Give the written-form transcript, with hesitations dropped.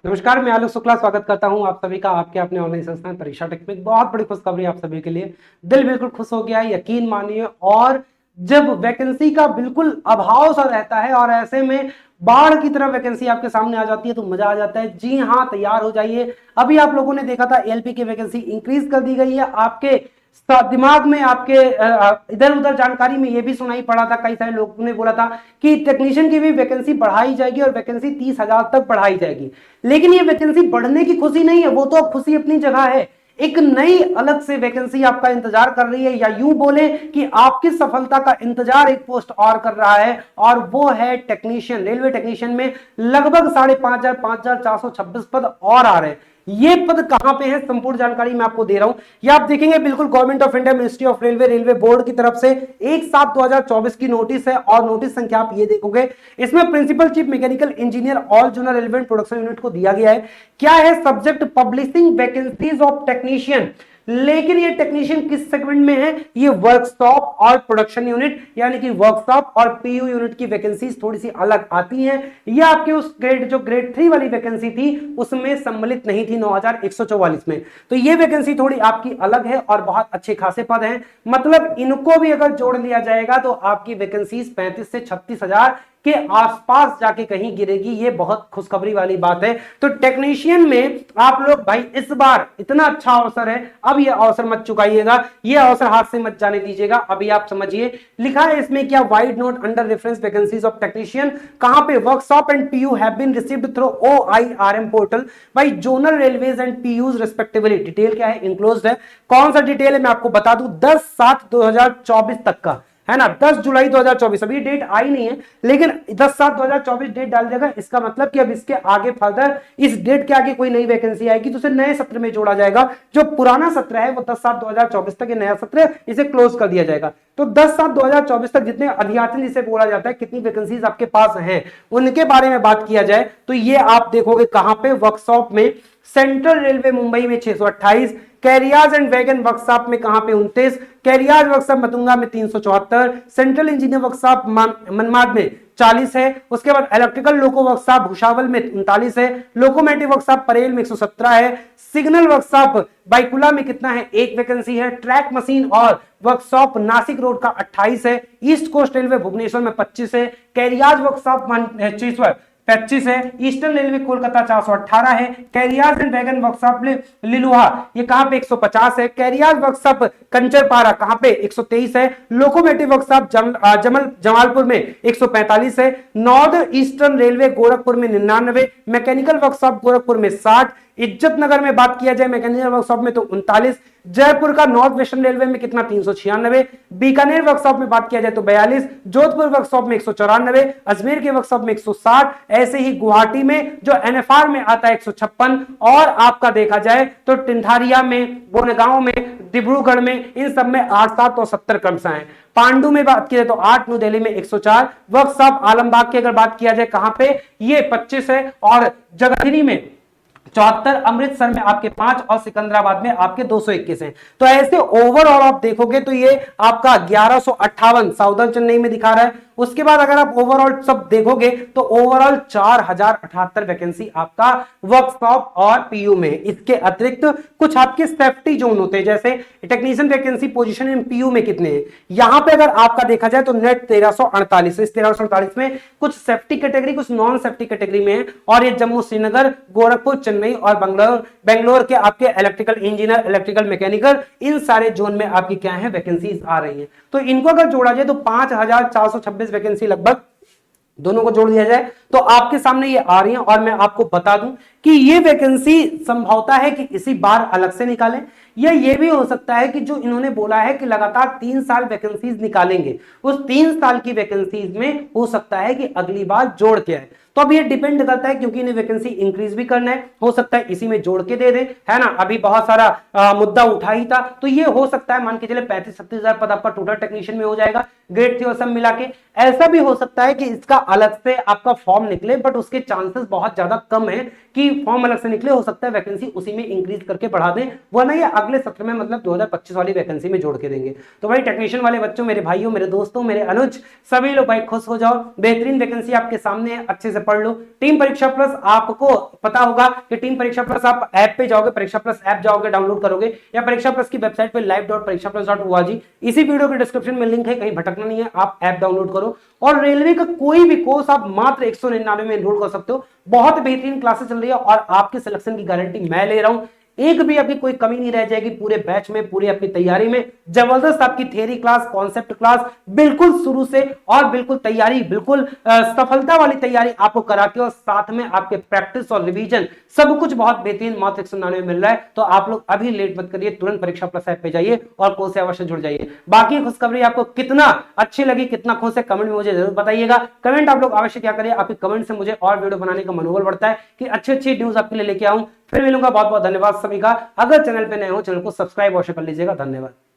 नमस्कार, मैं आलोक शुक्ला स्वागत करता हूं आप सभी का आपके अपने ऑनलाइन संस्थान परीक्षा टेक में। बहुत बड़ी खुशखबरी आप सभी के लिए। दिल बिल्कुल खुश हो गया है, यकीन मानिए। और जब वैकेंसी का बिल्कुल अभाव सा रहता है और ऐसे में बाढ़ की तरह वैकेंसी आपके सामने आ जाती है तो मजा आ जाता है। जी हां, तैयार हो जाइए। अभी आप लोगों ने देखा था एलपी की वैकेंसी इंक्रीज कर दी गई है। आपके दिमाग में आपके इधर उधर जानकारी में ये भी सुनाई पड़ा था, कई सारे लोगों ने बोला था कि टेक्नीशियन की भी वैकेंसी बढ़ाई जाएगी और वैकेंसी 30,000 तक बढ़ाई जाएगी। लेकिन ये वैकेंसी बढ़ने की खुशी नहीं है, वो तो अब खुशी अपनी जगह है। एक नई अलग से वैकेंसी आपका इंतजार कर रही है, या यूं बोले कि आपकी सफलता का इंतजार एक पोस्ट और कर रहा है, और वो है टेक्नीशियन। रेलवे टेक्नीशियन में लगभग 5,426 पद और आ रहे हैं। ये पद कहां पे है, संपूर्ण जानकारी मैं आपको दे रहा हूं। ये आप देखेंगे बिल्कुल government of India, ministry of railway, railway board की तरफ से 1/7/2024 की नोटिस है। और नोटिस संख्या आप ये देखोगे, इसमें principal chief mechanical engineer all zonal relevant production unit को दिया गया है। क्या है subject, publishing vacancies of technician. लेकिन ये टेक्नीशियन किस सेगमेंट में है, ये वर्कशॉप और प्रोडक्शन यूनिट, यानी कि वर्कशॉप और पीयू यूनिट की वैकेंसीज थोड़ी सी अलग आती हैं। ये आपके उस ग्रेड जो ग्रेड 3 वाली वैकेंसी थी उसमें सम्मिलित नहीं थी 9144 में। तो ये वैकेंसी थोड़ी आपकी अलग है और बहुत अच्छे खासे पद हैं। मतलब इनको भी अगर जोड़ लिया जाएगा तो आपकी वैकेंसीज 35 से 36,000 के आसपास जाके कहीं गिरेगी। ये बहुत खुशखबरी वाली बात है। तो टेक्नीशियन में आप लोग भाई इस बार इतना अच्छा अवसर है, अब ये अवसर मत चुकाइएगा, ये अवसर हाथ से मत जाने दीजिएगा। अभी आप समझिए, लिखा है इसमें क्या, vide note under reference vacancies of technician. कहां पे, workshop and PU have been received through OIRM portal by zonal railways and PUs respectively. Detail क्या है, इंक्लोज्ड है। कौन सा डिटेल है मैं आपको बता दूं, 10/7/2024 तक का है ना, 10 जुलाई 2024। अभी डेट आई नहीं है, लेकिन 10/7/2024 डेट डाल देगा। इसका मतलब कि अब इसके आगे फर्दर इस डेट के आगे कोई नई वैकेंसी आएगी तो उसे नए सत्र में जोड़ा जाएगा। जो पुराना सत्र है वो 10/7/2024 तक, नया सत्र इसे क्लोज कर दिया जाएगा। तो 10/7/2024 तक जितने अध्याचन जिसे बोला जाता है, कितनी वैकेंसीज आपके पास हैं, उनके बारे में बात किया जाए तो ये आप देखोगे कहां पे, वर्कशॉप में सेंट्रल रेलवे मुंबई में 628, कैरियर्स एंड वैगन वर्कशॉप में कहां पे 29, कैरियर्स वर्कशॉप मतुंगा में 374, सेंट्रल इंजीनियर वर्कशॉप मनमाड में 40 है। उसके बाद इलेक्ट्रिकल लोको वर्कशॉप भुसावल में 39 है, लोकोमोटिव वर्कशॉप परेल में 117 है, सिग्नल वर्कशॉप बाइकुला में कितना है, एक वैकेंसी है, ट्रैक मशीन और वर्कशॉप नासिक रोड का 28 है, ईस्ट कोस्ट रेलवे भुवनेश्वर में 25 है, कैरियर्स वर्कशॉप 25 है, ईस्टर्न रेलवे कोलकाता 418 है, कैरियर्स एंड वैगन वर्कशॉप लिलुहा ये कहां पे 150 है, कैरियर्स वर्कशॉप कंचरपारा कहां पे 123 है, लोकोमोटिव वर्कशॉप जमालपुर में 145 है, नॉर्थ ईस्टर्न रेलवे गोरखपुर में 99, मैकेनिकल वर्कशॉप गोरखपुर में 60, इज्जत नगर में बात किया जाए मैकेनिकल वर्कशॉप में तो 39, जयपुर का नॉर्थ वेस्टर्न रेलवे में कितना 396, बीकानेर वर्कशॉप में बात किया जाए तो 42, जोधपुर वर्कशॉप में 194, अजमेर के वर्कशॉप में 160, ऐसे ही गुवाहाटी में जो एनएफआर में आता है 156, और आपका देखा जाए तो टिंठारिया में, बोनगांव में, डिब्रूगढ़ में, इन सब में 8, 7 और 70 क्रमशः हैं। पांडु में बात की जाए तो 8, न्यू दिल्ली में 104, वर्कशॉप आलमबाग की अगर बात किया जाए कहां पे, ये 25 है, और जगाधरी में 74, अमृतसर में आपके 5 और सिकंदराबाद में आपके 221 हैं। तो ऐसे ओवरऑल आप देखोगे तो ये आपका 1158 साउदर्न चेन्नई में दिखा रहा है। उसके बाद अगर आप ओवरऑल सब देखोगे तो ओवरऑल 4078 वैकेंसी आपका वर्कशॉप और पीयू में। इसके अतिरिक्त कुछ आपके सेफ्टी जोन होते हैं, जैसे technician vacancy position in PU में कितने हैं, यहां पे अगर आपका देखा जाए तो नेट 1348। इस 1348 में कुछ सेफ्टी कैटेगरी, कुछ नॉन सेफ्टी कैटेगरी में है, और ये जम्मू, श्रीनगर, गोरखपुर, चेन्नई और बेंगलोर के आपके इलेक्ट्रिकल इंजीनियर, इलेक्ट्रिकल मैकेनिकल, इन सारे जोन में आपकी क्या है वैकेंसीज आ रही हैं। तो इनको अगर जोड़ा जाए तो 5,426 वैकेंसी लगभग, दोनों को जोड़ दिया जाए तो आपके सामने ये आ रही है। और मैं आपको बता दूं कि ये वैकेंसी संभवता है कि इसी बार अलग से निकालें, या ये भी हो सकता है कि जो इन्होंने बोला है कि लगातार 3 साल वैकेंसीज निकालेंगे, उस 3 साल की वैकेंसीज में हो सकता है कि अगली बार जोड़ के आए। तो अब ये डिपेंड करता है, क्योंकि इन्हें वैकेंसी इंक्रीज भी करना है, हो सकता है इसी में जोड़ के दे दे, है ना। अभी बहुत सारा मुद्दा उठा ही था, तो ये हो सकता है मान के चले 35-36 हजार पद आपका टोटल टेक्नीशियन में हो जाएगा, ग्रेड 3 और सब मिला के। ऐसा भी हो सकता है कि इसका अलग से आपका फॉर्म निकले, बट उसके चांसेस बहुत ज्यादा कम है कि फॉर्म अलग से निकले। हो सकता है वैकेंसी उसी में इंक्रीज करके बढ़ा दें, वरना ये अगले सत्र में मतलब 2025 वाली वैकेंसी में जोड़ के देंगे। तो भाई टेक्नीशियन वाले बच्चों, मेरे भाइयों, मेरे दोस्तों, मेरे अनुज, सभी लोग भाई खुश हो जाओ। बेहतरीन वैकेंसी आपके सामने है, अच्छे से पढ़ लो। टीम परीक्षा प्लस, आपको पता होगा कि टीम परीक्षा प्लस आप ऐप पे जाओगे, परीक्षा प्लस ऐप जाओगे, डाउनलोड करोगे, या परीक्षा प्लस की वेबसाइट पे live.parikshaplus.org, इसी वीडियो के डिस्क्रिप्शन में लिंक है, कहीं भटकना नहीं है, आप ऐप डाउनलोड करो। और रेलवे का कोई भी कोर्स आप मात्र 199 में एनरोल कर सकते हो। बहुत बेहतरीन क्लासेस चल रही है और आपके सिलेक्शन की गारंटी मैं ले रहा हूं। एक भी आपकी कोई कमी नहीं रह जाएगी पूरे बैच में, पूरी आपकी तैयारी में। जबरदस्त आपकी थियरी क्लास, कॉन्सेप्ट क्लास बिल्कुल शुरू से, और बिल्कुल तैयारी, बिल्कुल सफलता वाली तैयारी आपको करा के, और साथ में आपके प्रैक्टिस और रिवीजन सब कुछ बहुत बेहतरीन मात्र 199 में मिल रहा है। तो आप लोग अभी लेट मत करिए, तुरंत परीक्षा प्लस ऐप पे जाइए और कोर्स से अवश्य जुड़ जाइए। बाकी खुशखबरी आपको कितना अच्छी लगी, कितना खुश है, कमेंट में मुझे जरूर बताइएगा। कमेंट आप लोग अवश्य क्या करिए, आपके कमेंट से मुझे और वीडियो बनाने का मनोबल बढ़ता है कि अच्छी अच्छी न्यूज आपके लिए लेके आऊं। फिर मिलूंगा, बहुत बहुत धन्यवाद सभी का। अगर चैनल पे नए हो, चैनल को सब्सक्राइब अवश्य कर लीजिएगा। धन्यवाद।